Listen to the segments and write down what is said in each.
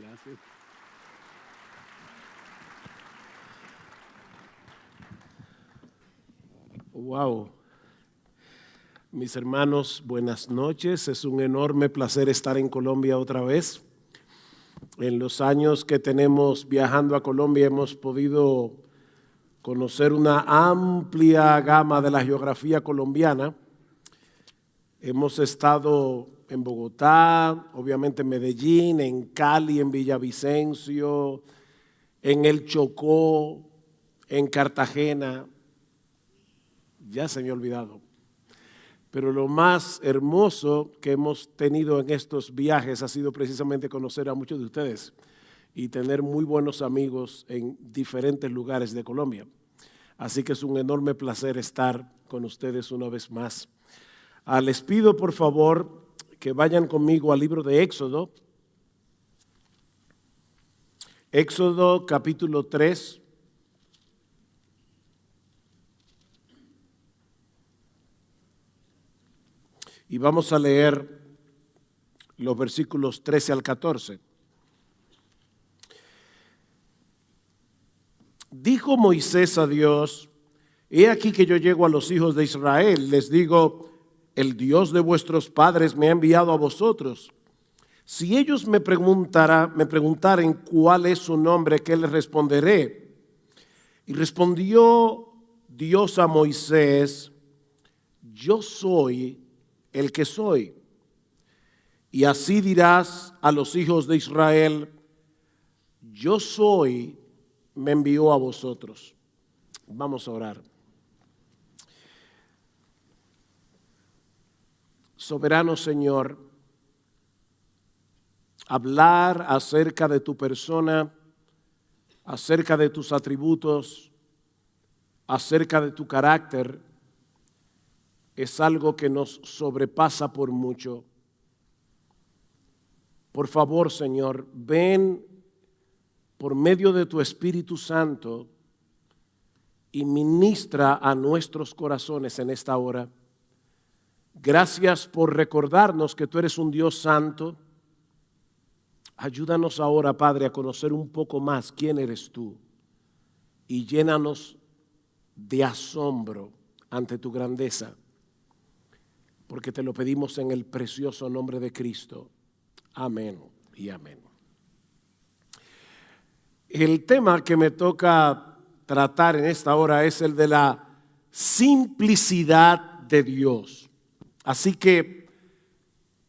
Gracias. Wow. Mis hermanos, buenas noches. Es un enorme placer estar en Colombia otra vez. En los años que tenemos viajando a Colombia hemos podido conocer una amplia gama de la geografía colombiana. Hemos estado en Bogotá, obviamente en Medellín, en Cali, en Villavicencio, en el Chocó, en Cartagena. Ya se me ha olvidado. Pero lo más hermoso que hemos tenido en estos viajes ha sido precisamente conocer a muchos de ustedes y tener muy buenos amigos en diferentes lugares de Colombia. Así que es un enorme placer estar con ustedes una vez más. Les pido por favor que vayan conmigo al libro de Éxodo. Éxodo capítulo 3. Y vamos a leer los versículos 13 al 14. Dijo Moisés a Dios: he aquí que yo llego a los hijos de Israel, les digo, el Dios de vuestros padres me ha enviado a vosotros. Si ellos me preguntaren cuál es su nombre, ¿qué les responderé? Y respondió Dios a Moisés: yo soy el que soy. Y así dirás a los hijos de Israel: yo soy, me envió a vosotros. Vamos a orar. Soberano Señor, hablar acerca de tu persona, acerca de tus atributos, acerca de tu carácter, es algo que nos sobrepasa por mucho. Por favor, Señor, ven por medio de tu Espíritu Santo y ministra a nuestros corazones en esta hora. Gracias por recordarnos que tú eres un Dios santo. Ayúdanos ahora, Padre, a conocer un poco más quién eres tú y llénanos de asombro ante tu grandeza, porque te lo pedimos en el precioso nombre de Cristo. Amén y amén. El tema que me toca tratar en esta hora es el de la simplicidad de Dios. Así que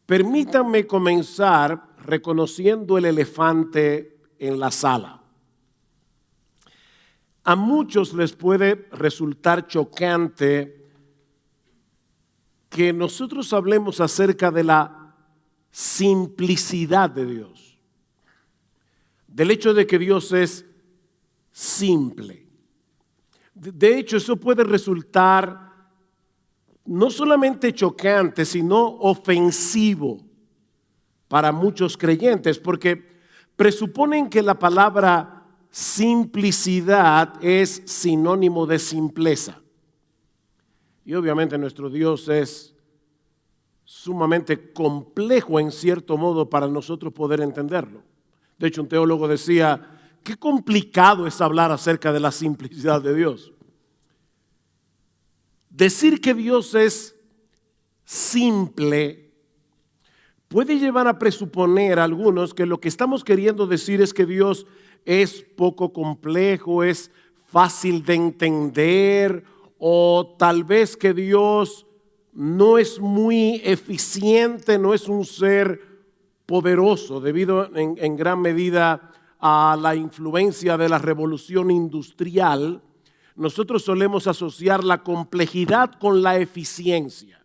permítanme comenzar reconociendo el elefante en la sala. A muchos les puede resultar chocante que nosotros hablemos acerca de la simplicidad de Dios, del hecho de que Dios es simple. De hecho, eso puede resultar no solamente chocante, sino ofensivo para muchos creyentes, porque presuponen que la palabra simplicidad es sinónimo de simpleza. Y obviamente nuestro Dios es sumamente complejo en cierto modo para nosotros poder entenderlo. De hecho, un teólogo decía, qué complicado es hablar acerca de la simplicidad de Dios. Decir que Dios es simple puede llevar a presuponer a algunos que lo que estamos queriendo decir es que Dios es poco complejo, es fácil de entender, o tal vez que Dios no es muy eficiente, no es un ser poderoso, debido en gran medida a la influencia de la revolución industrial. Nosotros solemos asociar la complejidad con la eficiencia.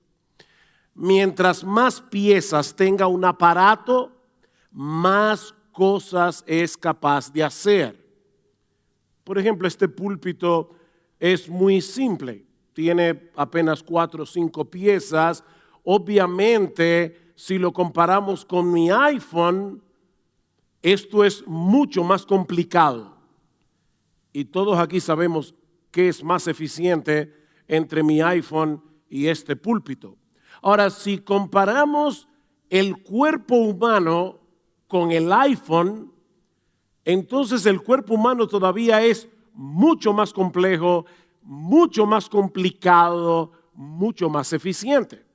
Mientras más piezas tenga un aparato, más cosas es capaz de hacer. Por ejemplo, este púlpito es muy simple, tiene apenas 4 o 5 piezas. Obviamente, si lo comparamos con mi iPhone, esto es mucho más complicado. Y todos aquí sabemos qué es más eficiente entre mi iPhone y este púlpito. Ahora, si comparamos el cuerpo humano con el iPhone, entonces el cuerpo humano todavía es mucho más complejo, mucho más complicado, mucho más eficiente.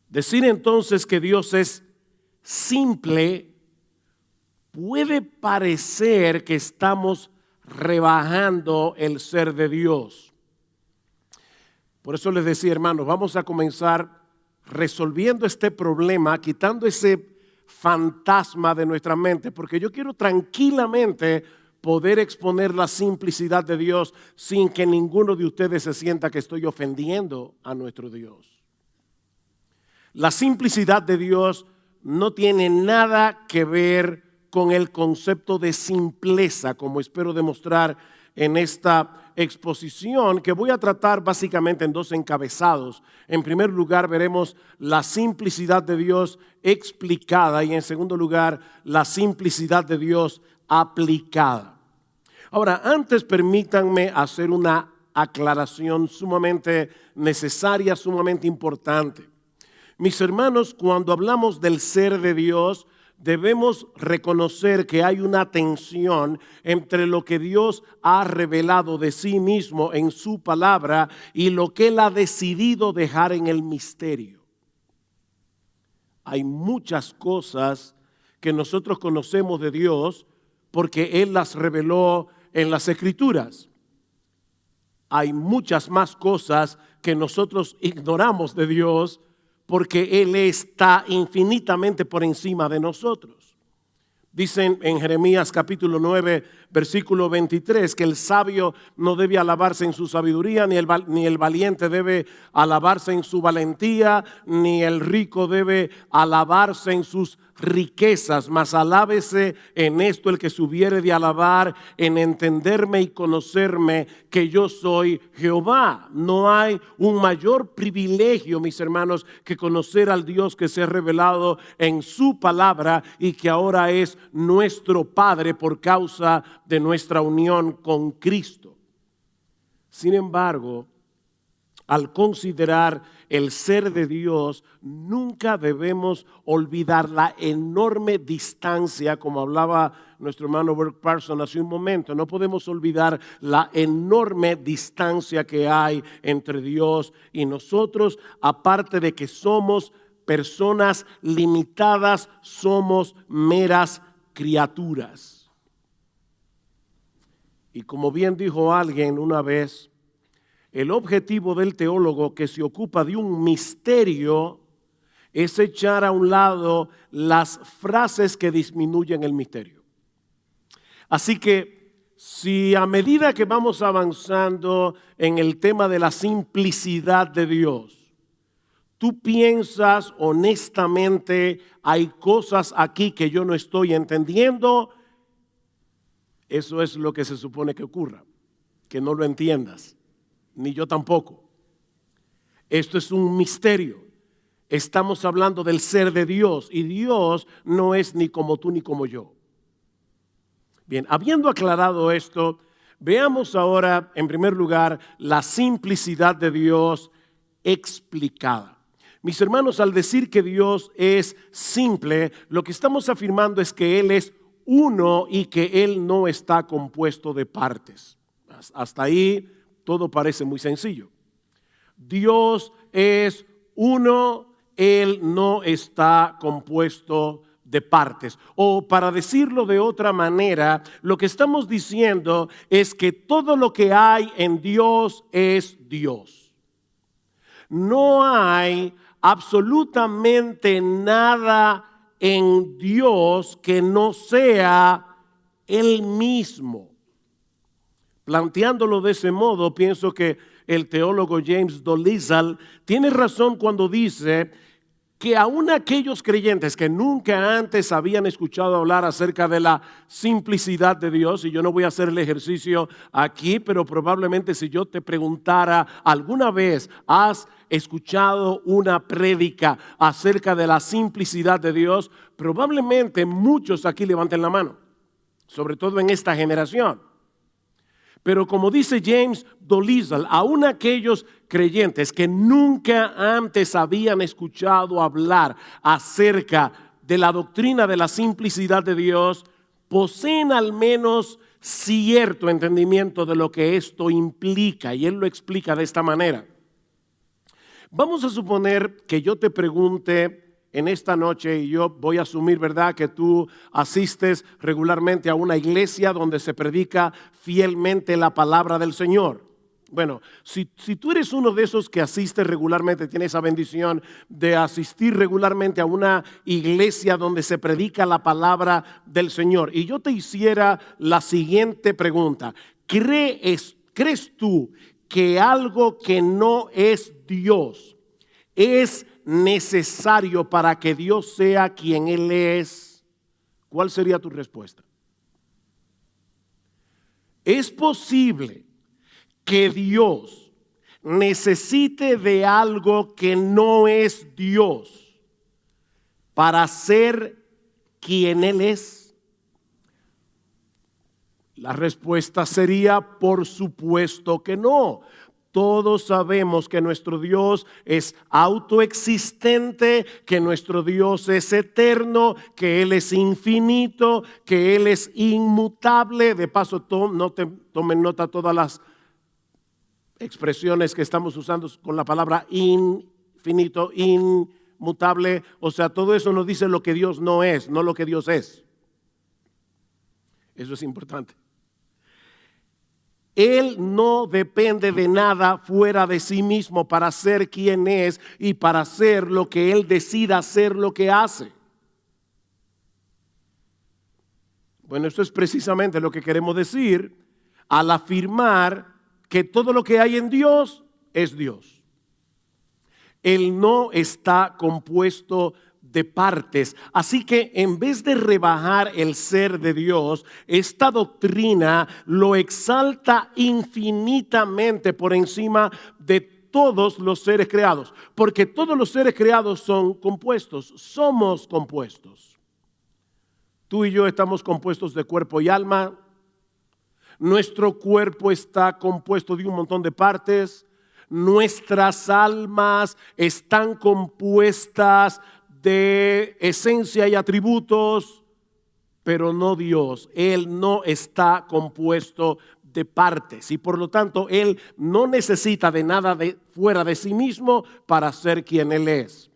Decir entonces que Dios es simple puede parecer que estamos rebajando el ser de Dios. Por eso les decía, hermanos, vamos a comenzar resolviendo este problema, quitando ese fantasma de nuestra mente, porque yo quiero tranquilamente poder exponer la simplicidad de Dios sin que ninguno de ustedes se sienta que estoy ofendiendo a nuestro Dios. La simplicidad de Dios no tiene nada que ver con el concepto de simpleza, como espero demostrar en esta exposición, que voy a tratar básicamente en dos encabezados. En primer lugar, veremos la simplicidad de Dios explicada y en segundo lugar, la simplicidad de Dios aplicada. Ahora, antes permítanme hacer una aclaración sumamente necesaria, sumamente importante. Mis hermanos, cuando hablamos del ser de Dios, debemos reconocer que hay una tensión entre lo que Dios ha revelado de sí mismo en su palabra y lo que Él ha decidido dejar en el misterio. Hay muchas cosas que nosotros conocemos de Dios porque Él las reveló en las Escrituras. Hay muchas más cosas que nosotros ignoramos de Dios porque Él está infinitamente por encima de nosotros. Dicen en Jeremías capítulo 9, versículo 23, que el sabio no debe alabarse en su sabiduría, ni el valiente debe alabarse en su valentía, ni el rico debe alabarse en sus riquezas, mas alábese en esto el que se hubiere de alabar, en entenderme y conocerme que yo soy Jehová. No hay un mayor privilegio, mis hermanos, que conocer al Dios que se ha revelado en su palabra y que ahora es nuestro Padre por causa de nuestra unión con Cristo. Sin embargo, al considerar el ser de Dios, nunca debemos olvidar la enorme distancia, como hablaba nuestro hermano Burk Parson hace un momento. No podemos olvidar la enorme distancia que hay entre Dios y nosotros, aparte de que somos personas limitadas, somos meras criaturas. Y como bien dijo alguien una vez, el objetivo del teólogo que se ocupa de un misterio es echar a un lado las frases que disminuyen el misterio. Así que si a medida que vamos avanzando en el tema de la simplicidad de Dios, tú piensas honestamente, hay cosas aquí que yo no estoy entendiendo, eso es lo que se supone que ocurra, que no lo entiendas. Ni yo tampoco. Esto es un misterio. Estamos hablando del ser de Dios y Dios no es ni como tú ni como yo. Bien, habiendo aclarado esto, veamos ahora en primer lugar la simplicidad de Dios explicada. Mis hermanos, al decir que Dios es simple, lo que estamos afirmando es que Él es uno y que Él no está compuesto de partes. Hasta ahí todo parece muy sencillo. Dios es uno, Él no está compuesto de partes. O para decirlo de otra manera, lo que estamos diciendo es que todo lo que hay en Dios es Dios. No hay absolutamente nada en Dios que no sea Él mismo. Planteándolo de ese modo, pienso que el teólogo James Dolezal tiene razón cuando dice que aún aquellos creyentes que nunca antes habían escuchado hablar acerca de la simplicidad de Dios, y yo no voy a hacer el ejercicio aquí, pero probablemente si yo te preguntara alguna vez, ¿has escuchado una prédica acerca de la simplicidad de Dios? Probablemente muchos aquí levanten la mano, sobre todo en esta generación. Pero como dice James Dolezal, aún aquellos creyentes que nunca antes habían escuchado hablar acerca de la doctrina de la simplicidad de Dios, poseen al menos cierto entendimiento de lo que esto implica, y él lo explica de esta manera. Vamos a suponer que yo te pregunte en esta noche, y yo voy a asumir, ¿verdad?, que tú asistes regularmente a una iglesia donde se predica fielmente la palabra del Señor. Bueno, si tú eres uno de esos que asiste regularmente, tiene esa bendición de asistir regularmente a una iglesia donde se predica la palabra del Señor, y yo te hiciera la siguiente pregunta: ¿crees tú que algo que no es Dios es necesario para que Dios sea quien Él es? ¿Cuál sería tu respuesta? ¿Es posible que Dios necesite de algo que no es Dios para ser quien Él es? La respuesta sería: por supuesto que no. Todos sabemos que nuestro Dios es autoexistente, que nuestro Dios es eterno, que Él es infinito, que Él es inmutable. De paso, tomen nota todas las expresiones que estamos usando con la palabra infinito, inmutable. O sea, todo eso nos dice lo que Dios no es, no lo que Dios es. Eso es importante. Él no depende de nada fuera de sí mismo para ser quien es y para hacer lo que Él decida hacer, lo que hace. Bueno, esto es precisamente lo que queremos decir al afirmar que todo lo que hay en Dios es Dios. Él no está compuesto de partes. Así que en vez de rebajar el ser de Dios, esta doctrina lo exalta infinitamente por encima de todos los seres creados, porque todos los seres creados son compuestos, somos compuestos. Tú y yo estamos compuestos de cuerpo y alma. Nuestro cuerpo está compuesto de un montón de partes. Nuestras almas están compuestas de esencia y atributos, pero no Dios. Él no está compuesto de partes y por lo tanto Él no necesita de nada fuera de sí mismo para ser quien Él es.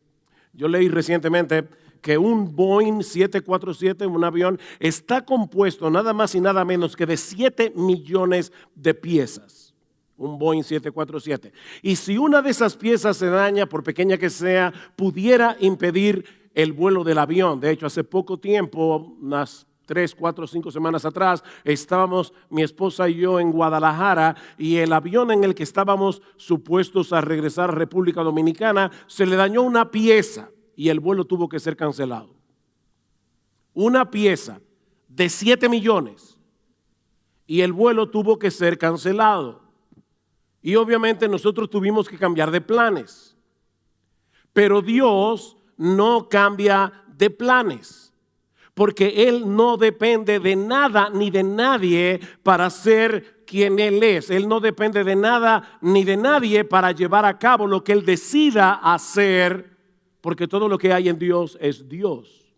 Yo leí recientemente que un Boeing 747, un avión, está compuesto nada más y nada menos que de 7 millones de piezas. Un Boeing 747. Y si una de esas piezas se daña, por pequeña que sea, pudiera impedir el vuelo del avión. De hecho, hace poco tiempo, unas 3, 4, 5 semanas atrás, estábamos mi esposa y yo en Guadalajara, y el avión en el que estábamos supuestos a regresar a República Dominicana se le dañó una pieza y el vuelo tuvo que ser cancelado. Una pieza de 7 millones y el vuelo tuvo que ser cancelado. Y obviamente nosotros tuvimos que cambiar de planes. Pero Dios no cambia de planes, porque Él no depende de nada ni de nadie para ser quien Él es. Él no depende de nada ni de nadie para llevar a cabo lo que Él decida hacer, porque todo lo que hay en Dios es Dios.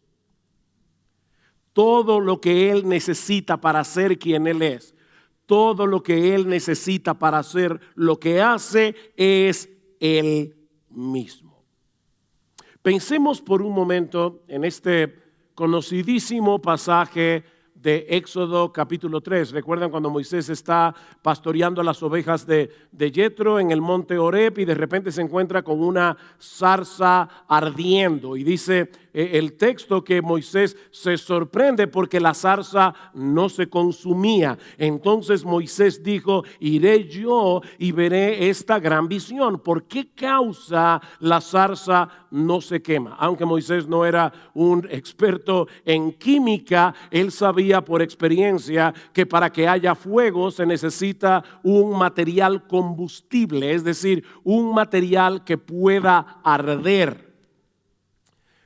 Todo lo que Él necesita para ser quien Él es, todo lo que Él necesita para hacer lo que hace es Él mismo. Pensemos por un momento en este conocidísimo pasaje de Éxodo capítulo 3. ¿Recuerdan cuando Moisés está pastoreando las ovejas de Yetro en el monte Horeb y de repente se encuentra con una zarza ardiendo? Y dice el texto que Moisés se sorprende porque la zarza no se consumía. Entonces Moisés dijo: iré yo y veré esta gran visión. ¿Por qué causa la zarza no se quema? Aunque Moisés no era un experto en química, él sabía por experiencia que para que haya fuego se necesita un material combustible, es decir, un material que pueda arder.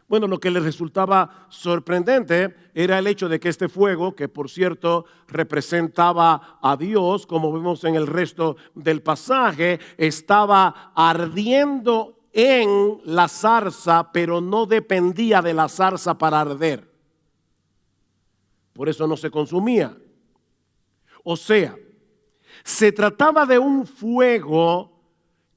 Bueno, lo que le resultaba sorprendente era el hecho de que este fuego, que por cierto representaba a Dios, como vemos en el resto del pasaje, estaba ardiendo en la zarza, pero no dependía de la zarza para arder. por eso no se consumía. O sea, se trataba de un fuego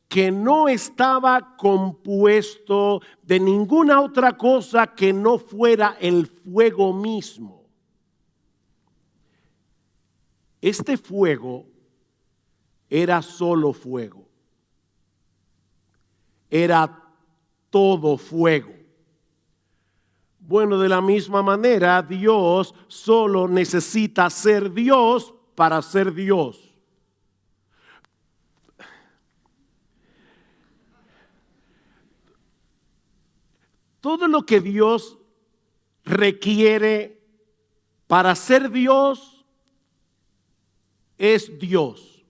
que no estaba compuesto de ninguna otra cosa que no fuera el fuego mismo. Este fuego era solo fuego. Era todo fuego. Bueno, de la misma manera, Dios solo necesita ser Dios para ser Dios. Todo lo que Dios requiere para ser Dios es Dios.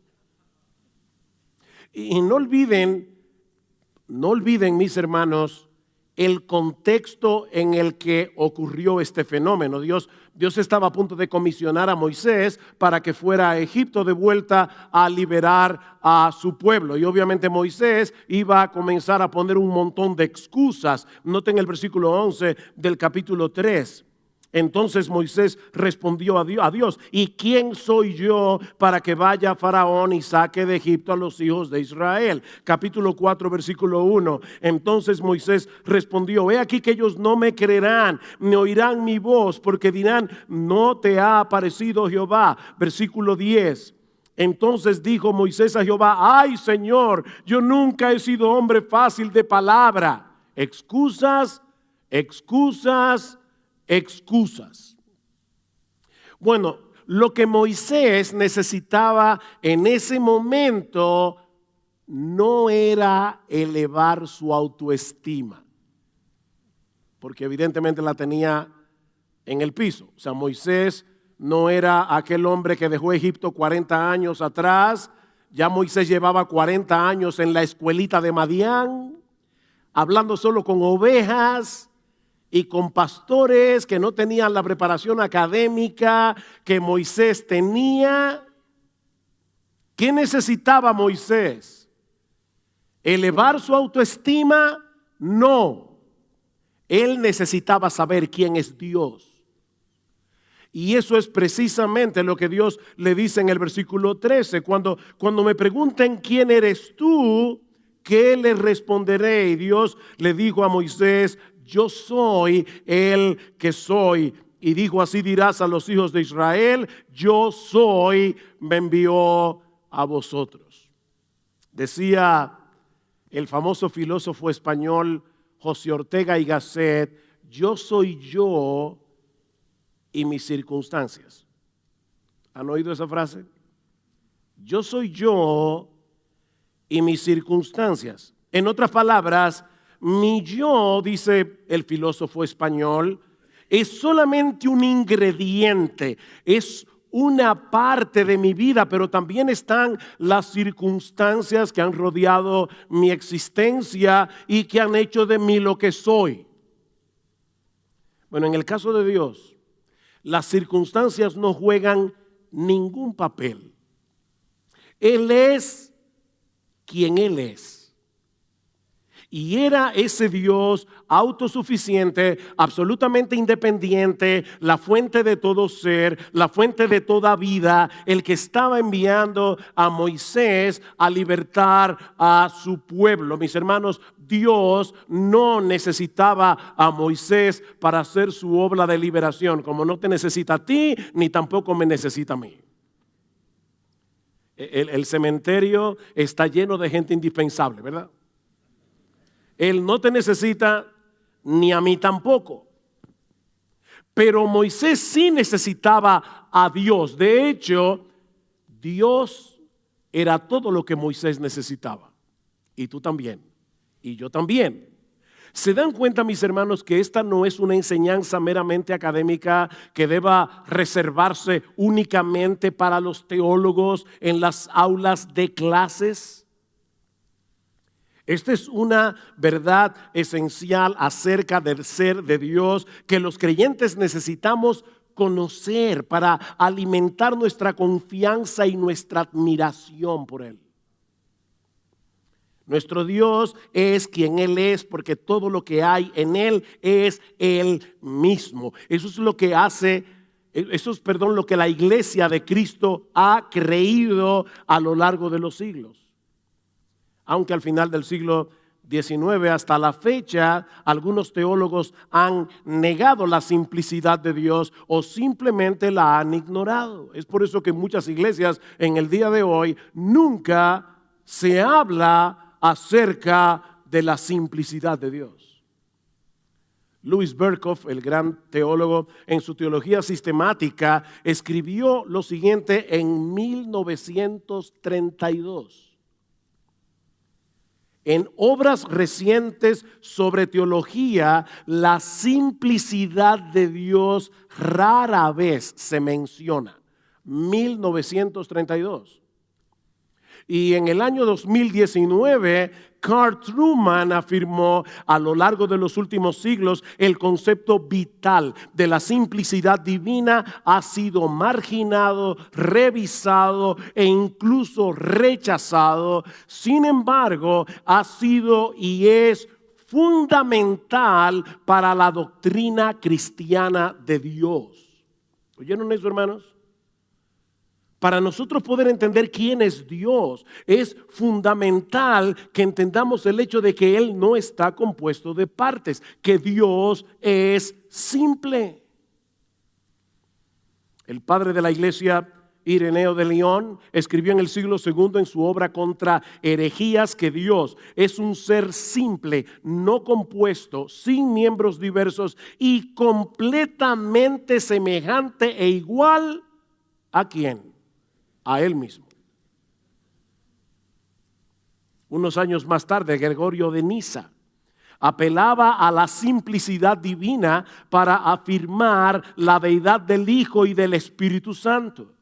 Y no olviden, mis hermanos, el contexto en el que ocurrió este fenómeno. Dios estaba a punto de comisionar a Moisés para que fuera a Egipto de vuelta a liberar a su pueblo. Y obviamente Moisés iba a comenzar a poner un montón de excusas. Noten el versículo 11 del capítulo 3. Entonces Moisés respondió a Dios: ¿y quién soy yo para que vaya Faraón y saque de Egipto a los hijos de Israel? Capítulo 4, versículo 1. Entonces Moisés respondió: he aquí que ellos no me creerán, ni oirán mi voz, porque dirán: no te ha aparecido Jehová. Versículo 10. Entonces dijo Moisés a Jehová: ay, Señor, yo nunca he sido hombre fácil de palabra. Excusas. Bueno, lo que Moisés necesitaba en ese momento no era elevar su autoestima, porque evidentemente la tenía en el piso. O sea, Moisés no era aquel hombre que dejó Egipto 40 años atrás. Ya Moisés llevaba 40 años en la escuelita de Madián, hablando solo con ovejas y con pastores que no tenían la preparación académica que Moisés tenía. ¿Qué necesitaba Moisés? ¿Elevar su autoestima? No. Él necesitaba saber quién es Dios. Y eso es precisamente lo que Dios le dice en el versículo 13. Cuando me pregunten quién eres tú, ¿qué les responderé? Y Dios le dijo a Moisés: yo soy el que soy. Y dijo: así dirás a los hijos de Israel: yo soy, me envió a vosotros. Decía el famoso filósofo español José Ortega y Gasset: yo soy yo y mis circunstancias. ¿Han oído esa frase? Yo soy yo y mis circunstancias. En otras palabras, mi yo, dice el filósofo español, es solamente un ingrediente, es una parte de mi vida, pero también están las circunstancias que han rodeado mi existencia y que han hecho de mí lo que soy. Bueno, en el caso de Dios, las circunstancias no juegan ningún papel. Él es quien Él es. Y era ese Dios autosuficiente, absolutamente independiente, la fuente de todo ser, la fuente de toda vida, el que estaba enviando a Moisés a libertar a su pueblo. Mis hermanos, Dios no necesitaba a Moisés para hacer su obra de liberación, como no te necesita a ti, ni tampoco me necesita a mí. El cementerio está lleno de gente indispensable, ¿verdad? Él no te necesita, ni a mí tampoco. Pero Moisés sí necesitaba a Dios. De hecho, Dios era todo lo que Moisés necesitaba. Y tú también. Y yo también. ¿Se dan cuenta, mis hermanos, que esta no es una enseñanza meramente académica que deba reservarse únicamente para los teólogos en las aulas de clases? Esta es una verdad esencial acerca del ser de Dios que los creyentes necesitamos conocer para alimentar nuestra confianza y nuestra admiración por Él. Nuestro Dios es quien Él es, porque todo lo que hay en Él es Él mismo. Eso es lo que hace Eso es, perdón, lo que la iglesia de Cristo ha creído a lo largo de los siglos. Aunque al final del siglo XIX hasta la fecha, algunos teólogos han negado la simplicidad de Dios o simplemente la han ignorado. Es por eso que en muchas iglesias en el día de hoy nunca se habla acerca de la simplicidad de Dios. Louis Berkhof, el gran teólogo, en su teología sistemática, escribió lo siguiente en 1932. En obras recientes sobre teología, la simplicidad de Dios rara vez se menciona. 1932. Y en el año 2019, Carl Trueman afirmó: a lo largo de los últimos siglos, el concepto vital de la simplicidad divina ha sido marginado, revisado e incluso rechazado. Sin embargo, ha sido y es fundamental para la doctrina cristiana de Dios. ¿Oyeron eso, hermanos? Para nosotros poder entender quién es Dios, es fundamental que entendamos el hecho de que Él no está compuesto de partes, que Dios es simple. El padre de la iglesia, Ireneo de León, escribió en el siglo II en su obra Contra herejías que Dios es un ser simple, no compuesto, sin miembros diversos y completamente semejante e igual ¿a quién? A Él mismo. Unos años más tarde, Gregorio de Niza apelaba a la simplicidad divina para afirmar la deidad del Hijo y del Espíritu Santo.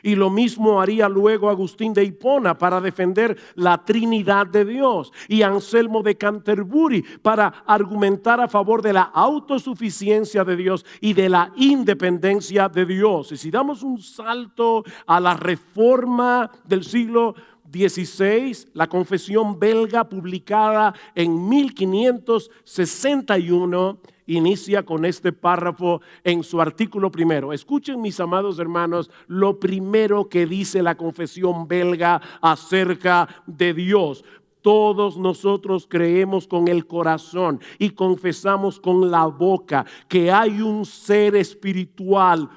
Y lo mismo haría luego Agustín de Hipona para defender la Trinidad de Dios, y Anselmo de Canterbury para argumentar a favor de la autosuficiencia de Dios y de la independencia de Dios. Y si damos un salto a la Reforma del siglo XVI, la Confesión belga, publicada en 1561, inicia con este párrafo en su artículo primero. Escuchen, mis amados hermanos, lo primero que dice la Confesión belga acerca de Dios. Todos nosotros creemos con el corazón y confesamos con la boca que hay un ser espiritual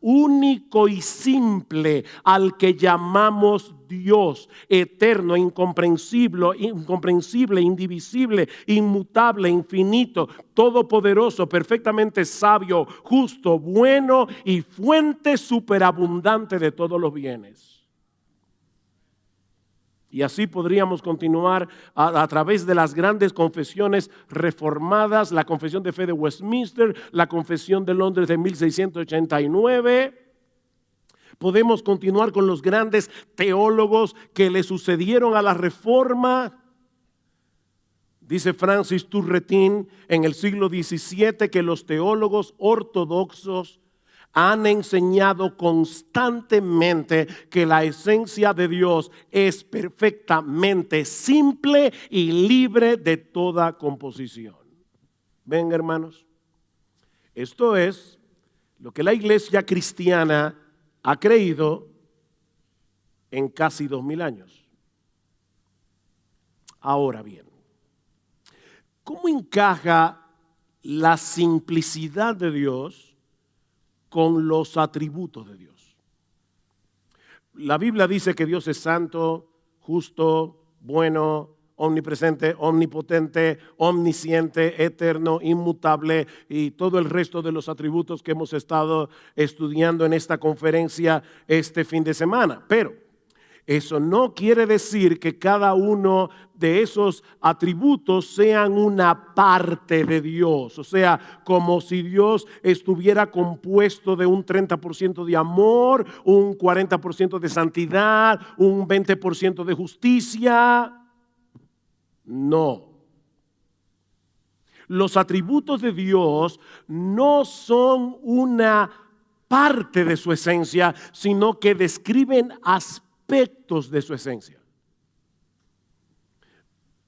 único y simple al que llamamos Dios, eterno, incomprensible, indivisible, inmutable, infinito, todopoderoso, perfectamente sabio, justo, bueno y fuente superabundante de todos los bienes. Y así podríamos continuar a través de las grandes confesiones reformadas, la Confesión de Fe de Westminster, la Confesión de Londres de 1689. Podemos continuar con los grandes teólogos que le sucedieron a la Reforma. Dice Francis Turretin en el siglo XVII que los teólogos ortodoxos han enseñado constantemente que la esencia de Dios es perfectamente simple y libre de toda composición. Ven, hermanos, esto es lo que la iglesia cristiana ha creído en casi 2000 años. Ahora bien, ¿cómo encaja la simplicidad de Dios con los atributos de Dios? La Biblia dice que Dios es santo, justo, bueno, omnipresente, omnipotente, omnisciente, eterno, inmutable y todo el resto de los atributos que hemos estado estudiando en esta conferencia este fin de semana. Pero eso no quiere decir que cada uno de esos atributos sean una parte de Dios. O sea, como si Dios estuviera compuesto de un 30% de amor, un 40% de santidad, un 20% de justicia. No. Los atributos de Dios no son una parte de su esencia, sino que describen aspectos de su esencia.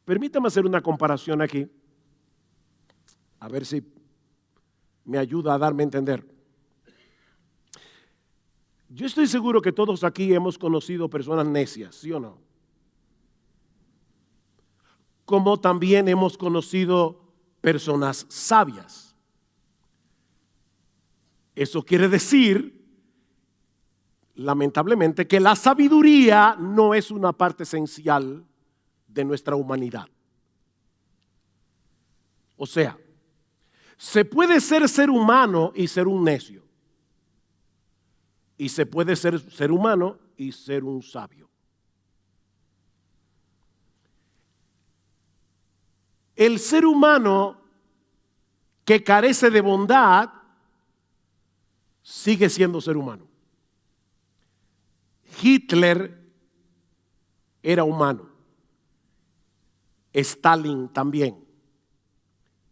Permítame hacer una comparación aquí, a ver si me ayuda a darme a entender. Yo estoy seguro que todos aquí hemos conocido personas necias, ¿sí o no? Como también hemos conocido personas sabias. Eso quiere decir, lamentablemente, que la sabiduría no es una parte esencial de nuestra humanidad. O sea, se puede ser humano y ser un necio. Y se puede ser humano y ser un sabio. El ser humano que carece de bondad sigue siendo ser humano. Hitler era humano. Stalin también.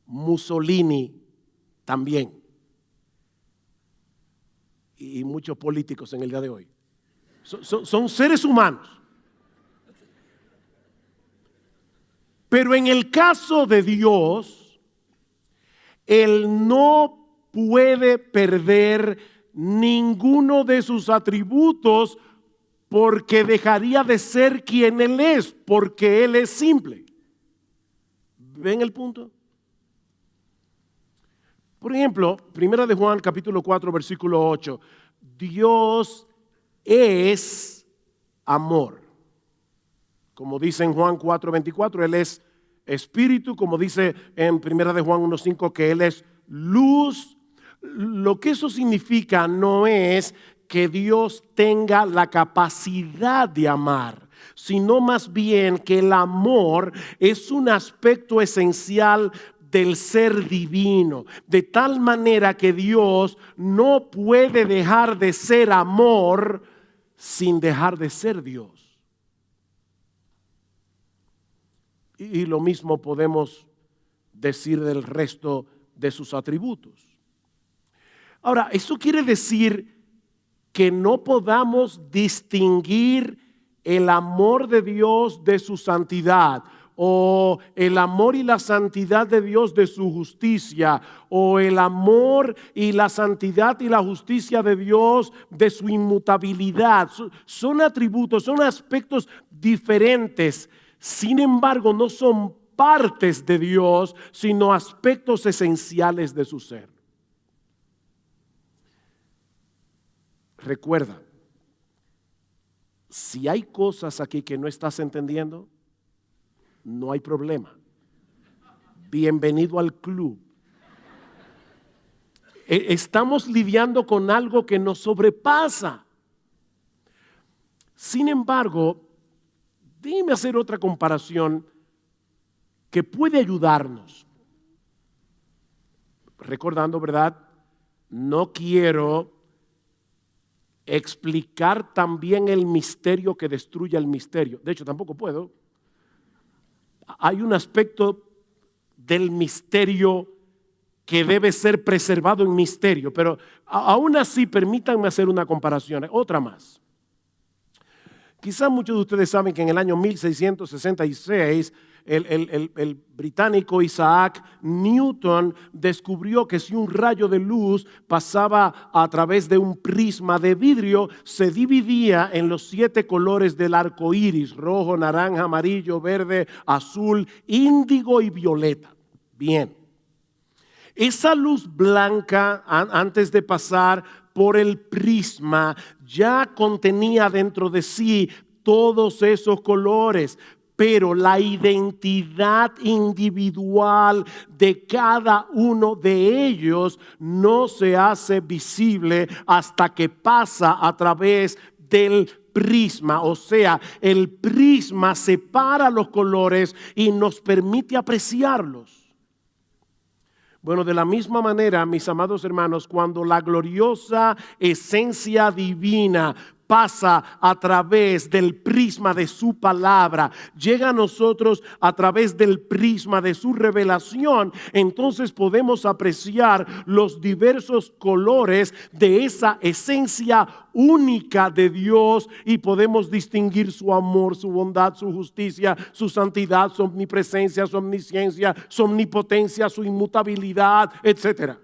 Mussolini también. Y muchos políticos en el día de hoy. Son seres humanos. Pero en el caso de Dios, Él no puede perder ninguno de sus atributos porque dejaría de ser quien Él es, porque Él es simple. ¿Ven el punto? Por ejemplo, 1 de Juan capítulo 4 versículo 8, Dios es amor. Como dice en Juan 4:24, Él es espíritu, como dice en 1 de Juan 1:5 que Él es luz. Lo que eso significa no es que Dios tenga la capacidad de amar, sino más bien que el amor es un aspecto esencial del ser divino, de tal manera que Dios no puede dejar de ser amor sin dejar de ser Dios. Y lo mismo podemos decir del resto de sus atributos. Ahora, eso quiere decir que no podamos distinguir el amor de Dios de su santidad, o el amor y la santidad de Dios de su justicia, o el amor y la santidad y la justicia de Dios de su inmutabilidad. Son atributos, son aspectos diferentes. Sin embargo, no son partes de Dios, sino aspectos esenciales de su ser. Recuerda, si hay cosas aquí que no estás entendiendo, no hay problema. Bienvenido al club. Estamos lidiando con algo que nos sobrepasa. Sin embargo, déjeme hacer otra comparación que puede ayudarnos. Recordando, ¿verdad? No quiero explicar también el misterio que destruye el misterio. De hecho, tampoco puedo. Hay un aspecto del misterio que debe ser preservado en misterio, pero aún así permítanme hacer una comparación, otra más. Quizás muchos de ustedes saben que en el año 1666 el británico Isaac Newton descubrió que si un rayo de luz pasaba a través de un prisma de vidrio, se dividía en los 7 colores del arco iris: rojo, naranja, amarillo, verde, azul, índigo y violeta. Bien, esa luz blanca, antes de pasar por el prisma, ya contenía dentro de sí todos esos colores. Pero la identidad individual de cada uno de ellos no se hace visible hasta que pasa a través del prisma. O sea, el prisma separa los colores y nos permite apreciarlos. Bueno, de la misma manera, mis amados hermanos, cuando la gloriosa esencia divina pasa a través del prisma de su palabra, llega a nosotros a través del prisma de su revelación, entonces podemos apreciar los diversos colores de esa esencia única de Dios y podemos distinguir su amor, su bondad, su justicia, su santidad, su omnipresencia, su omnisciencia, su omnipotencia, su inmutabilidad, etc.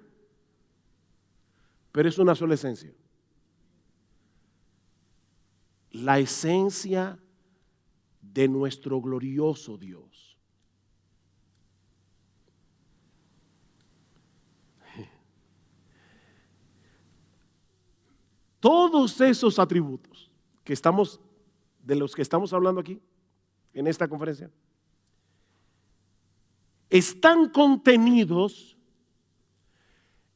Pero es una sola esencia. la esencia de nuestro glorioso Dios. Todos esos atributos de los que estamos hablando aquí, en esta conferencia, están contenidos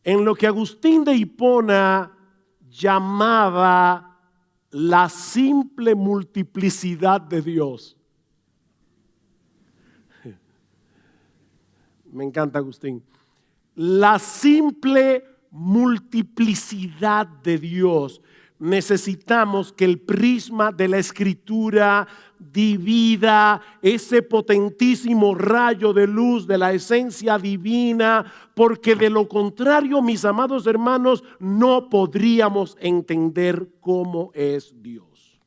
en lo que Agustín de Hipona llamaba la simple multiplicidad de Dios. Me encanta Agustín. La simple multiplicidad de Dios. Necesitamos que el prisma de la Escritura divida ese potentísimo rayo de luz de la esencia divina, porque de lo contrario, mis amados hermanos, no podríamos entender cómo es Dios.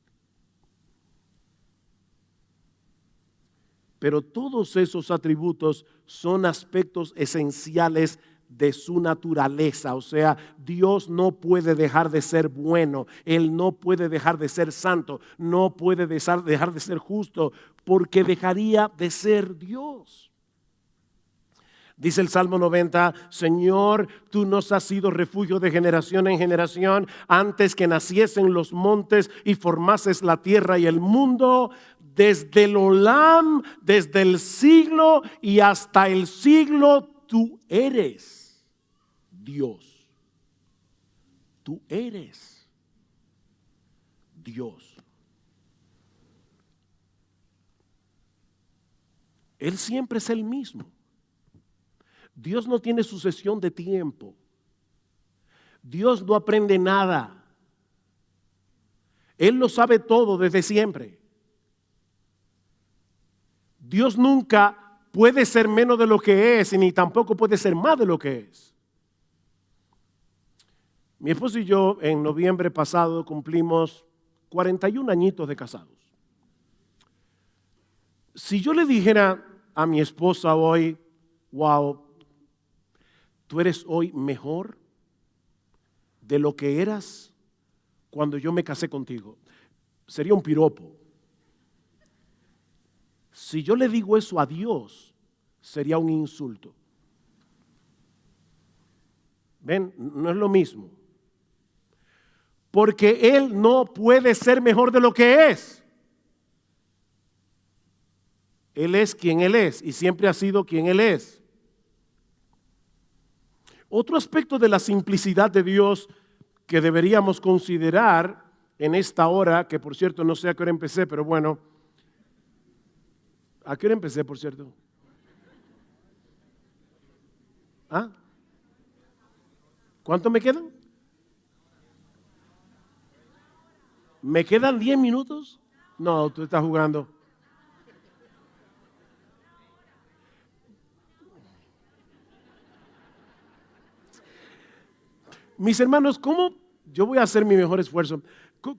Pero todos esos atributos son aspectos esenciales de su naturaleza. O sea, Dios no puede dejar de ser bueno, Él no puede dejar de ser santo, no puede dejar de ser justo, porque dejaría de ser Dios. Dice el Salmo 90, Señor, tú nos has sido refugio de generación en generación, antes que naciesen los montes y formases la tierra y el mundo, desde el Olam, desde el siglo y hasta el siglo, tú eres Dios. Tú eres Dios. Él siempre es el mismo. Dios no tiene sucesión de tiempo. Dios no aprende nada. Él lo sabe todo desde siempre. Dios nunca puede ser menos de lo que es, ni tampoco puede ser más de lo que es. Mi esposo y yo en noviembre pasado cumplimos 41 añitos de casados. Si yo le dijera a mi esposa hoy, wow, tú eres hoy mejor de lo que eras cuando yo me casé contigo, sería un piropo. Si yo le digo eso a Dios, sería un insulto. ¿Ven? No es lo mismo. Porque Él no puede ser mejor de lo que es. Él es quien Él es y siempre ha sido quien Él es. Otro aspecto de la simplicidad de Dios que deberíamos considerar en esta hora, que por cierto no sé a qué hora empecé, pero bueno, ¿a qué hora empecé, por cierto? ¿Ah? ¿Cuánto me quedan? ¿Me quedan 10 minutos? No, tú estás jugando. Mis hermanos, ¿cómo? Yo voy a hacer mi mejor esfuerzo.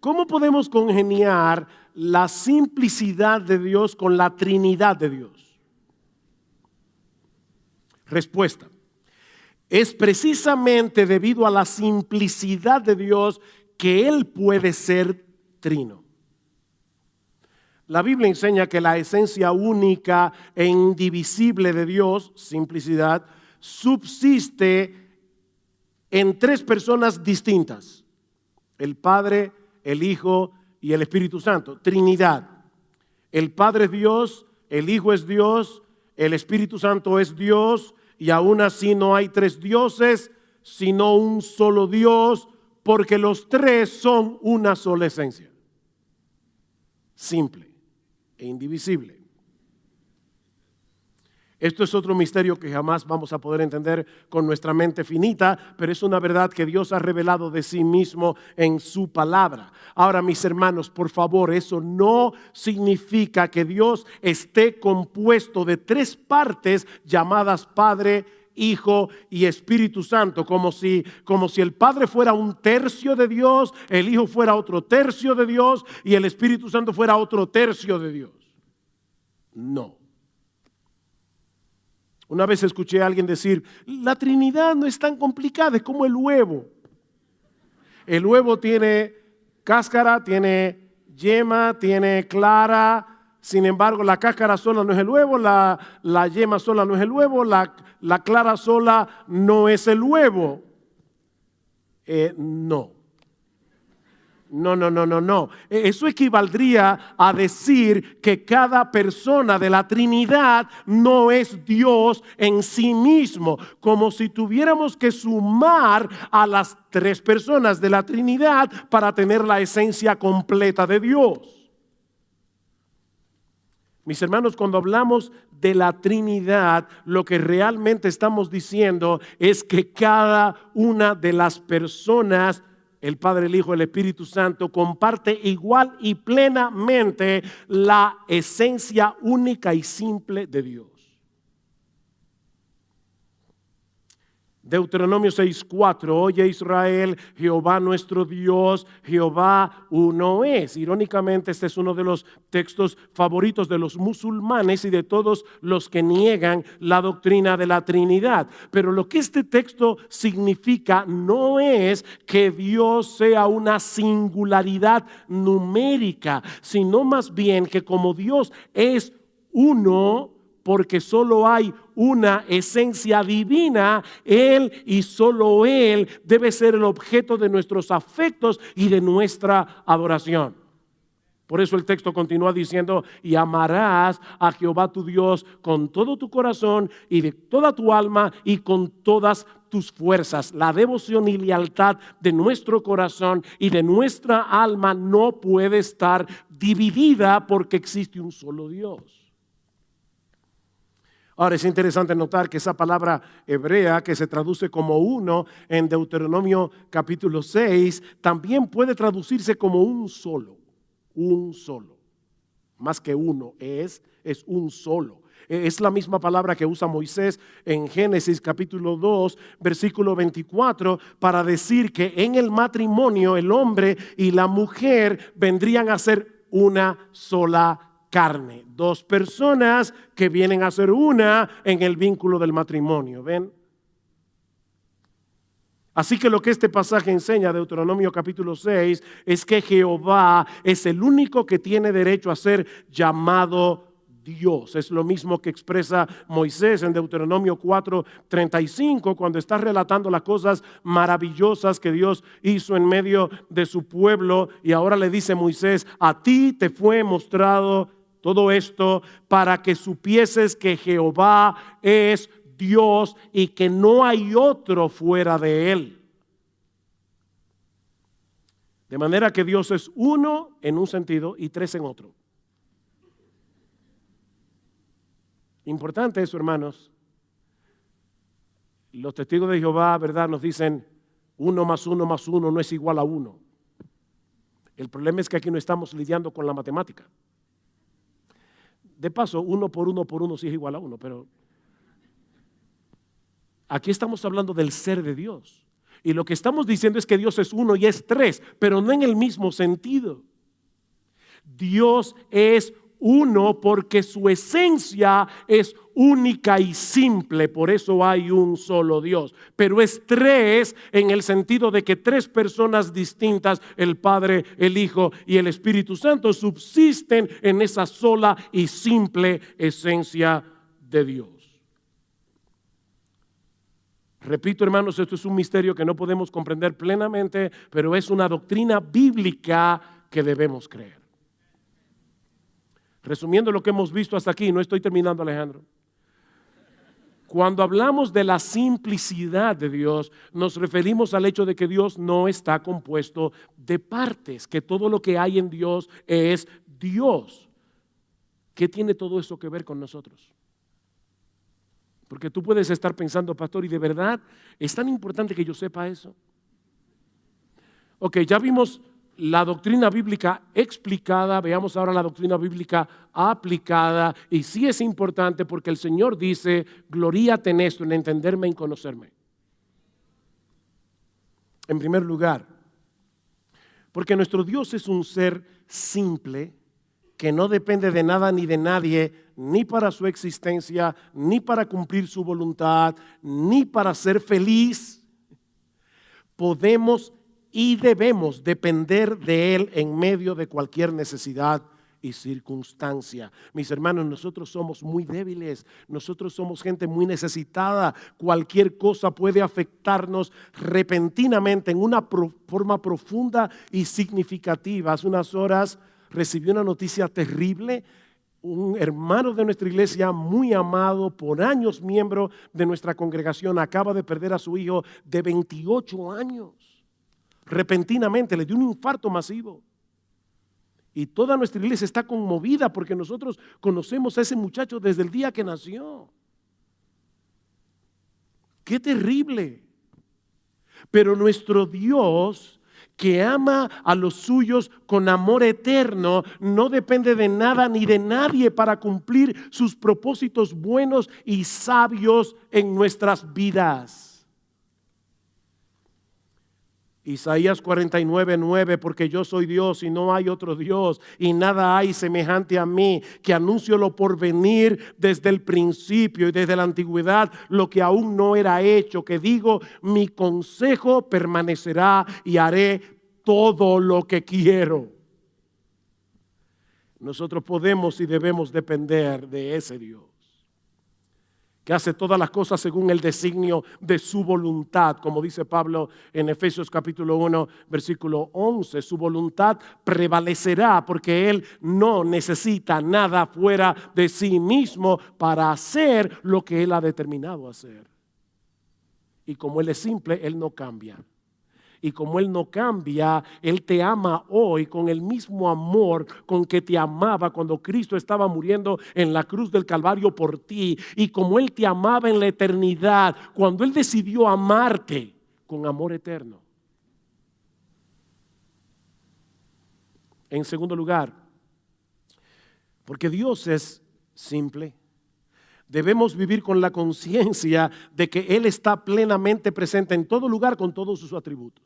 ¿Cómo podemos congeniar la simplicidad de Dios con la Trinidad de Dios? Respuesta. Es precisamente debido a la simplicidad de Dios que Él puede ser trino. La Biblia enseña que la esencia única e indivisible de Dios, simplicidad, subsiste en tres personas distintas: el Padre, el Hijo y el Espíritu Santo. Trinidad. El Padre es Dios, el Hijo es Dios, el Espíritu Santo es Dios, y aún así no hay tres dioses, sino un solo Dios, porque los tres son una sola esencia. Simple e indivisible. Esto es otro misterio que jamás vamos a poder entender con nuestra mente finita, pero es una verdad que Dios ha revelado de sí mismo en su palabra. Ahora, mis hermanos, por favor, eso no significa que Dios esté compuesto de tres partes llamadas Padre, Hijo y Espíritu Santo, como si el Padre fuera un tercio de Dios, el Hijo fuera otro tercio de Dios y el Espíritu Santo fuera otro tercio de Dios. No. Una vez escuché a alguien decir, la Trinidad no es tan complicada, es como el huevo. El huevo tiene cáscara, tiene yema, tiene clara. Sin embargo, la cáscara sola no es el huevo, la yema sola no es el huevo, la clara sola no es el huevo. No. No. Eso equivaldría a decir que cada persona de la Trinidad no es Dios en sí mismo, como si tuviéramos que sumar a las 3 personas de la Trinidad para tener la esencia completa de Dios. Mis hermanos, cuando hablamos de la Trinidad, lo que realmente estamos diciendo es que cada una de las personas, el Padre, el Hijo, el Espíritu Santo, comparte igual y plenamente la esencia única y simple de Dios. Deuteronomio 6:4, oye Israel, Jehová nuestro Dios, Jehová uno es. Irónicamente, este es uno de los textos favoritos de los musulmanes y de todos los que niegan la doctrina de la Trinidad. Pero lo que este texto significa no es que Dios sea una singularidad numérica, sino más bien que como Dios es uno, porque solo hay una esencia divina, Él y solo Él debe ser el objeto de nuestros afectos y de nuestra adoración. Por eso el texto continúa diciendo, y amarás a Jehová tu Dios con todo tu corazón y de toda tu alma y con todas tus fuerzas. La devoción y lealtad de nuestro corazón y de nuestra alma no puede estar dividida porque existe un solo Dios. Ahora es interesante notar que esa palabra hebrea que se traduce como uno en Deuteronomio capítulo 6 también puede traducirse como un solo, más que uno, es un solo. Es la misma palabra que usa Moisés en Génesis capítulo 2 versículo 24 para decir que en el matrimonio el hombre y la mujer vendrían a ser una sola carne, 2 personas que vienen a ser una en el vínculo del matrimonio, ¿ven? Así que lo que este pasaje enseña, Deuteronomio capítulo 6, es que Jehová es el único que tiene derecho a ser llamado Dios. Es lo mismo que expresa Moisés en Deuteronomio 4:35 cuando está relatando las cosas maravillosas que Dios hizo en medio de su pueblo, y ahora le dice Moisés, a ti te fue mostrado todo esto para que supieses que Jehová es Dios y que no hay otro fuera de Él. De manera que Dios es uno en un sentido y 3 en otro. Importante eso, hermanos. Los testigos de Jehová, ¿verdad?, nos dicen 1 más 1 más 1 no es igual a 1. El problema es que aquí no estamos lidiando con la matemática. De paso, 1 por 1 por 1 sí es igual a 1, pero aquí estamos hablando del ser de Dios. Y lo que estamos diciendo es que Dios es 1 y es 3, pero no en el mismo sentido. Dios es 1 porque su esencia es única y simple, por eso hay un solo Dios. Pero es 3 en el sentido de que 3 personas distintas, el Padre, el Hijo y el Espíritu Santo, subsisten en esa sola y simple esencia de Dios. Repito, hermanos, esto es un misterio que no podemos comprender plenamente, pero es una doctrina bíblica que debemos creer. Resumiendo lo que hemos visto hasta aquí, no estoy terminando, Alejandro. Cuando hablamos de la simplicidad de Dios, nos referimos al hecho de que Dios no está compuesto de partes, que todo lo que hay en Dios es Dios. ¿Qué tiene todo eso que ver con nosotros? Porque tú puedes estar pensando, pastor, ¿y de verdad es tan importante que yo sepa eso? Ok, ya vimos la doctrina bíblica explicada, veamos ahora la doctrina bíblica aplicada, y sí es importante porque el Señor dice, gloríate en esto, en entenderme y en conocerme. En primer lugar, porque nuestro Dios es un ser simple, que no depende de nada ni de nadie, ni para su existencia, ni para cumplir su voluntad, ni para ser feliz. Podemos y debemos depender de Él en medio de cualquier necesidad y circunstancia. Mis hermanos, nosotros somos muy débiles, nosotros somos gente muy necesitada. Cualquier cosa puede afectarnos repentinamente en una forma profunda y significativa. Hace unas horas recibí una noticia terrible. Un hermano de nuestra iglesia, muy amado, por años miembro de nuestra congregación, acaba de perder a su hijo de 28 años. Repentinamente le dio un infarto masivo. Y toda nuestra iglesia está conmovida porque nosotros conocemos a ese muchacho desde el día que nació. ¡Qué terrible! Pero nuestro Dios, que ama a los suyos con amor eterno, no depende de nada ni de nadie para cumplir sus propósitos buenos y sabios en nuestras vidas. Isaías 49:9, porque yo soy Dios y no hay otro Dios, y nada hay semejante a mí, que anuncio lo por venir desde el principio y desde la antigüedad, lo que aún no era hecho, que digo, mi consejo permanecerá y haré todo lo que quiero. Nosotros podemos y debemos depender de ese Dios, que hace todas las cosas según el designio de su voluntad, como dice Pablo en Efesios capítulo 1, versículo 11. Su voluntad prevalecerá porque Él no necesita nada fuera de sí mismo para hacer lo que Él ha determinado hacer. Y como Él es simple, Él no cambia. Y como Él no cambia, Él te ama hoy con el mismo amor con que te amaba cuando Cristo estaba muriendo en la cruz del Calvario por ti. Y como Él te amaba en la eternidad, cuando Él decidió amarte con amor eterno. En segundo lugar, porque Dios es simple, debemos vivir con la conciencia de que Él está plenamente presente en todo lugar con todos sus atributos.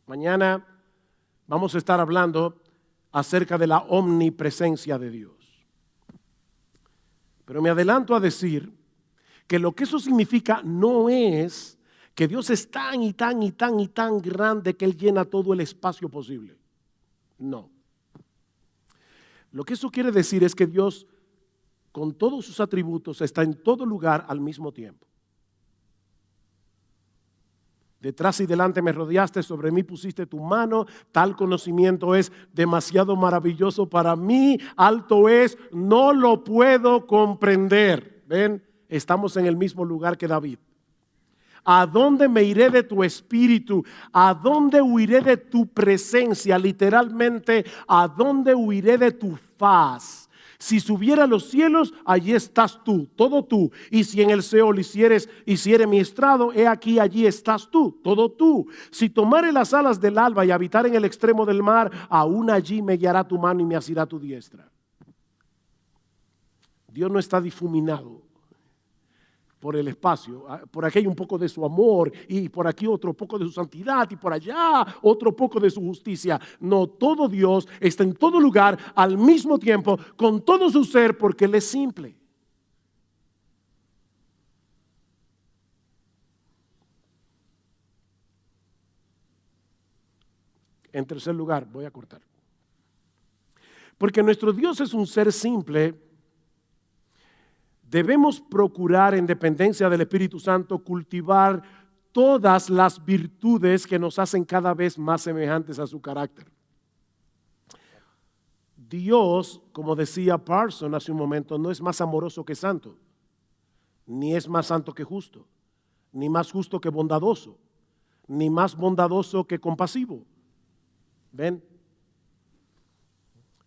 Mañana vamos a estar hablando acerca de la omnipresencia de Dios. Pero me adelanto a decir que lo que eso significa no es que Dios es tan y tan y tan y tan grande que Él llena todo el espacio posible. No. Lo que eso quiere decir es que Dios, con todos sus atributos, está en todo lugar al mismo tiempo. Detrás y delante me rodeaste, sobre mí pusiste tu mano, tal conocimiento es demasiado maravilloso para mí, alto es, no lo puedo comprender. ¿Ven? Estamos en el mismo lugar que David. ¿A dónde me iré de tu espíritu? ¿A dónde huiré de tu presencia? Literalmente, ¿a dónde huiré de tu faz? Si subiera a los cielos, allí estás tú, todo tú. Y si en el Seol hiciere mi estrado, he aquí, allí estás tú, todo tú. Si tomare las alas del alba y habitar en el extremo del mar, aún allí me guiará tu mano y me asirá tu diestra. Dios no está difuminado por el espacio. Por aquí hay un poco de su amor y por aquí otro poco de su santidad y por allá otro poco de su justicia. No, todo Dios está en todo lugar al mismo tiempo con todo su ser porque Él es simple. En tercer lugar, voy a cortar. Porque nuestro Dios es un ser simple, debemos procurar, en dependencia del Espíritu Santo, cultivar todas las virtudes que nos hacen cada vez más semejantes a su carácter. Dios, como decía Parson hace un momento, no es más amoroso que santo, ni es más santo que justo, ni más justo que bondadoso, ni más bondadoso que compasivo. ¿Ven?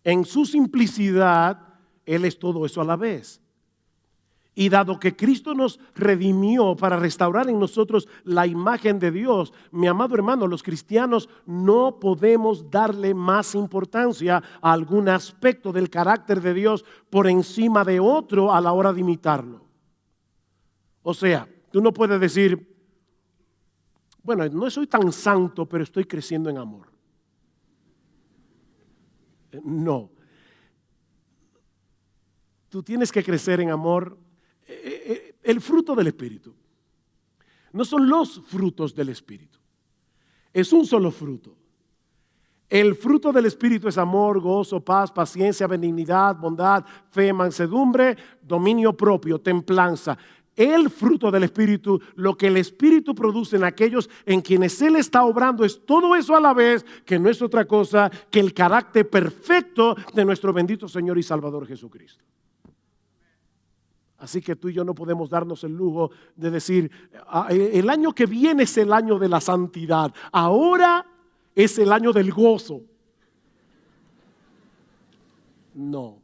En su simplicidad, Él es todo eso a la vez. Y dado que Cristo nos redimió para restaurar en nosotros la imagen de Dios, mi amado hermano, los cristianos no podemos darle más importancia a algún aspecto del carácter de Dios por encima de otro a la hora de imitarlo. O sea, tú no puedes decir, bueno, no soy tan santo, pero estoy creciendo en amor. No. Tú tienes que crecer en amor. El fruto del Espíritu no son los frutos del Espíritu. es un solo fruto. El fruto del Espíritu es amor, gozo, paz, paciencia, benignidad, bondad, fe, mansedumbre, dominio propio, templanza. El fruto del Espíritu, lo que el Espíritu produce en aquellos en quienes Él está obrando, es todo eso a la vez, que no es otra cosa que el carácter perfecto de nuestro bendito Señor y Salvador Jesucristo. Así que tú y yo no podemos darnos el lujo de decir, el año que viene es el año de la santidad, ahora es el año del gozo. No.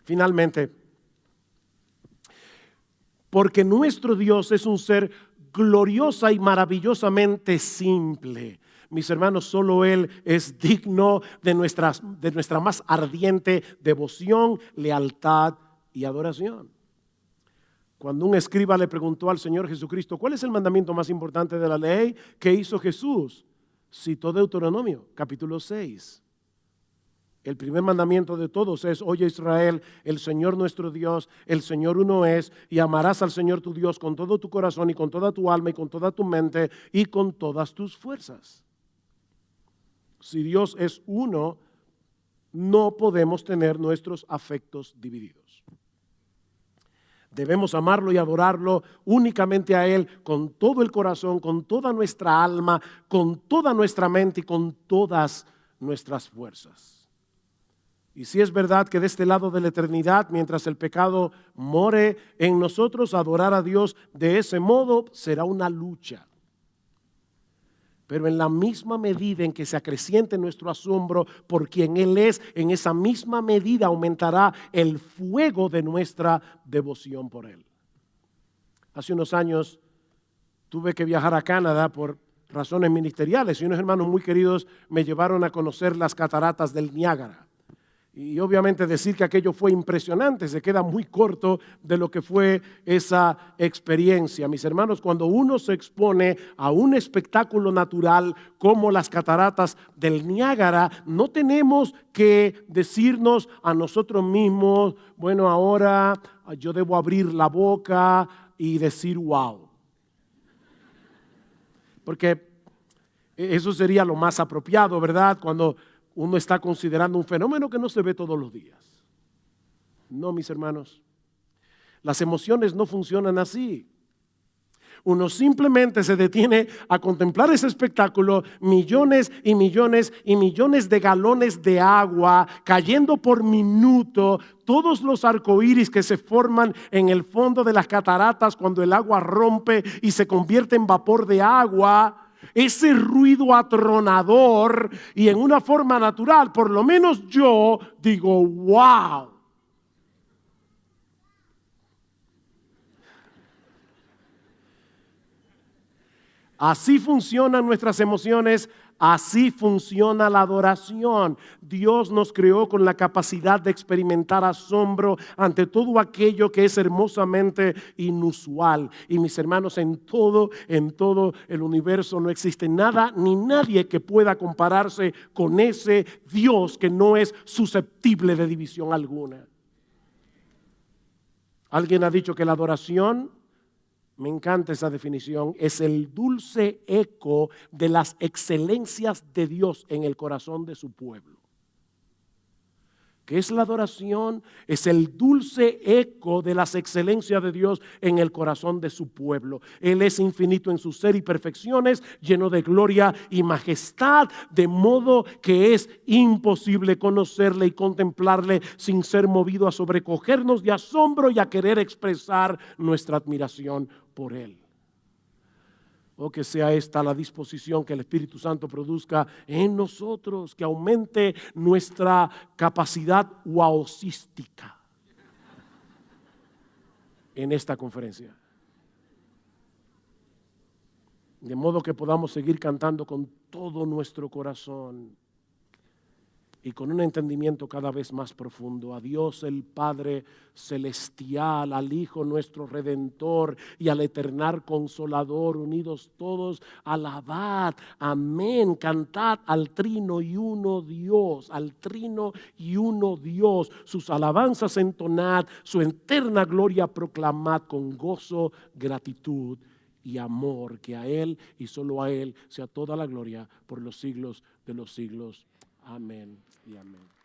Finalmente, porque nuestro Dios es un ser gloriosa y maravillosamente simple. Mis hermanos, solo Él es digno de nuestra más ardiente devoción, lealtad y adoración. Cuando un escriba le preguntó al Señor Jesucristo, ¿cuál es el mandamiento más importante de la ley? ¿Qué hizo Jesús? Citó Deuteronomio, capítulo 6. El primer mandamiento de todos es: oye Israel, el Señor nuestro Dios, el Señor uno es, y amarás al Señor tu Dios con todo tu corazón y con toda tu alma y con toda tu mente y con todas tus fuerzas. Si Dios es uno, no podemos tener nuestros afectos divididos. Debemos amarlo y adorarlo únicamente a Él con todo el corazón, con toda nuestra alma, con toda nuestra mente y con todas nuestras fuerzas. Y si es verdad que de este lado de la eternidad, mientras el pecado more en nosotros, adorar a Dios de ese modo será una lucha. Pero en la misma medida en que se acreciente nuestro asombro por quien Él es, en esa misma medida aumentará el fuego de nuestra devoción por Él. Hace unos años tuve que viajar a Canadá por razones ministeriales y unos hermanos muy queridos me llevaron a conocer las cataratas del Niágara. Y obviamente decir que aquello fue impresionante se queda muy corto de lo que fue esa experiencia. Mis hermanos, cuando uno se expone a un espectáculo natural como las cataratas del Niágara, no tenemos que decirnos a nosotros mismos, bueno, ahora yo debo abrir la boca y decir wow. Porque eso sería lo más apropiado, ¿verdad? Cuando uno está considerando un fenómeno que no se ve todos los días. No, mis hermanos, las emociones no funcionan así. Uno simplemente se detiene a contemplar ese espectáculo, millones y millones y millones de galones de agua cayendo por minuto, todos los arcoíris que se forman en el fondo de las cataratas cuando el agua rompe y se convierte en vapor de agua. Ese ruido atronador y en una forma natural, por lo menos yo digo, wow. Así funcionan nuestras emociones, así funciona la adoración. Dios nos creó con la capacidad de experimentar asombro ante todo aquello que es hermosamente inusual. Y mis hermanos, en todo el universo no existe nada ni nadie que pueda compararse con ese Dios que no es susceptible de división alguna. Alguien ha dicho que la adoración, me encanta esa definición, es el dulce eco de las excelencias de Dios en el corazón de su pueblo. ¿Qué es la adoración? Es el dulce eco de las excelencias de Dios en el corazón de su pueblo. Él es infinito en su ser y perfecciones, lleno de gloria y majestad, de modo que es imposible conocerle y contemplarle sin ser movido a sobrecogernos de asombro y a querer expresar nuestra admiración por Él. O que sea esta la disposición que el Espíritu Santo produzca en nosotros, que aumente nuestra capacidad wowcística en esta conferencia. De modo que podamos seguir cantando con todo nuestro corazón y con un entendimiento cada vez más profundo a Dios el Padre Celestial, al Hijo nuestro Redentor y al Eterno Consolador, unidos todos, alabad, amén, cantad al Trino y Uno Dios, sus alabanzas entonad, su eterna gloria proclamad con gozo, gratitud y amor, que a Él y solo a Él sea toda la gloria por los siglos de los siglos. Amén y amén.